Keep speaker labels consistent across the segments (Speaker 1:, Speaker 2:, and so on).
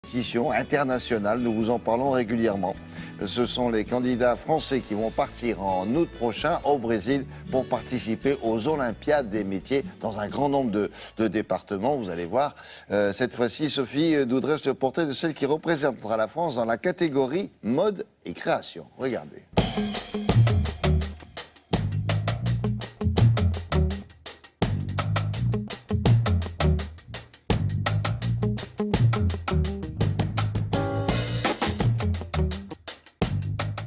Speaker 1: compétition internationale. Nous vous en parlons régulièrement. Ce sont les candidats français qui vont partir en août prochain au Brésil pour participer aux Olympiades des métiers dans un grand nombre de départements. Vous allez voir, cette fois-ci, Sophie nous dresse le portrait de celle qui représentera la France dans la catégorie mode et création. Regardez.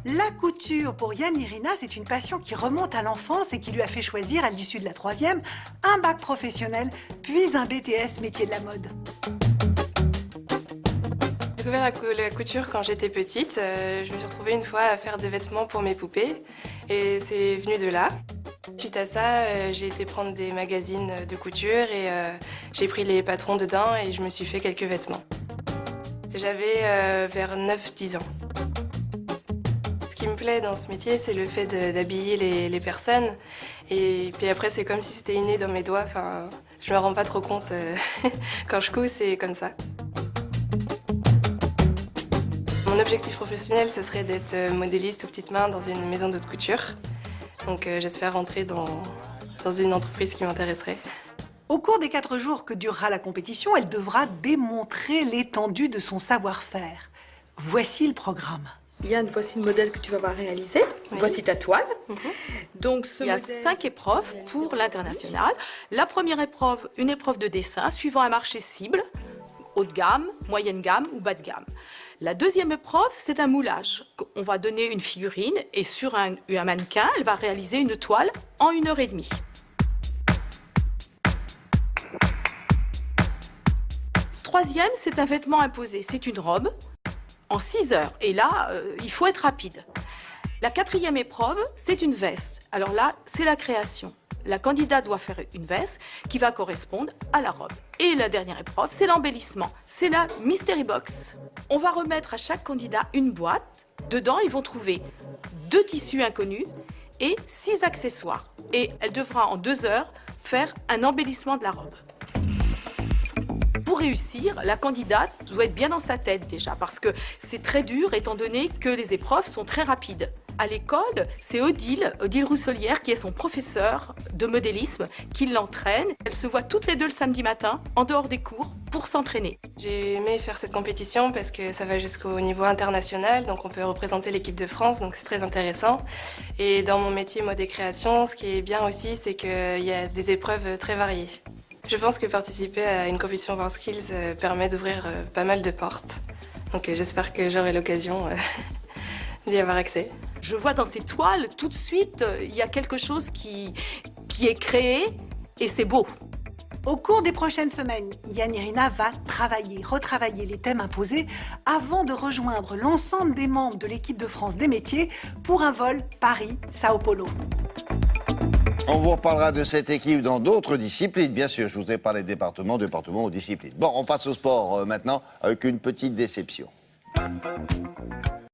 Speaker 2: La couture, pour Yann Irina, c'est une passion qui remonte à l'enfance et qui lui a fait choisir, à l'issue de la troisième, un bac professionnel, puis un BTS métier de la mode.
Speaker 3: J'ai découvert la couture quand j'étais petite. Je me suis retrouvée une fois à faire des vêtements pour mes poupées et c'est venu de là. Suite à ça, j'ai été prendre des magazines de couture et j'ai pris les patrons dedans et je me suis fait quelques vêtements. J'avais vers 9-10 ans. Ce qui me plaît dans ce métier, c'est le fait d'habiller les personnes. Et puis après, c'est comme si c'était inné dans mes doigts. Enfin, je me rends pas trop compte. Quand je couds, c'est comme ça. Mon objectif professionnel, ce serait d'être modéliste ou petite main dans une maison de haute couture. Donc j'espère rentrer dans une entreprise qui m'intéresserait.
Speaker 2: Au cours des 4 jours que durera la compétition, elle devra démontrer l'étendue de son savoir-faire. Voici le programme.
Speaker 4: Yann, voici le modèle que tu vas avoir réalisé. Oui. Voici ta toile. Donc, il y a 5 épreuves pour l'international. La première épreuve, une épreuve de dessin suivant un marché cible, haut de gamme, moyenne gamme ou bas de gamme. La deuxième épreuve, c'est un moulage. On va donner une figurine et sur un mannequin, elle va réaliser une toile en 1h30. Troisième, c'est un vêtement imposé. C'est une robe en 6 heures. Et là, il faut être rapide. La quatrième épreuve, c'est une veste. Alors là, c'est la création. La candidate doit faire une veste qui va correspondre à la robe. Et la dernière épreuve, c'est l'embellissement. C'est la Mystery Box. On va remettre à chaque candidat une boîte. Dedans, ils vont trouver 2 tissus inconnus et 6 accessoires. Et elle devra, en 2 heures, faire un embellissement de la robe. Pour réussir, la candidate doit être bien dans sa tête déjà, parce que c'est très dur étant donné que les épreuves sont très rapides. À l'école, c'est Odile Rousselière, qui est son professeur de modélisme, qui l'entraîne. Elles se voient toutes les deux le samedi matin, en dehors des cours, pour s'entraîner.
Speaker 3: J'ai aimé faire cette compétition parce que ça va jusqu'au niveau international, donc on peut représenter l'équipe de France, donc c'est très intéressant. Et dans mon métier mode et création, ce qui est bien aussi, c'est qu'il y a des épreuves très variées. Je pense que participer à une compétition WorldSkills permet d'ouvrir pas mal de portes. Donc j'espère que j'aurai l'occasion d'y avoir accès.
Speaker 4: Je vois dans ces toiles, tout de suite, il y a quelque chose qui est créé et c'est beau.
Speaker 2: Au cours des prochaines semaines, Yann Irina va retravailler les thèmes imposés avant de rejoindre l'ensemble des membres de l'équipe de France des métiers pour un vol Paris-Sao Paulo.
Speaker 1: On vous reparlera de cette équipe dans d'autres disciplines, bien sûr. Je vous ai parlé de département ou discipline. Bon, on passe au sport maintenant avec une petite déception.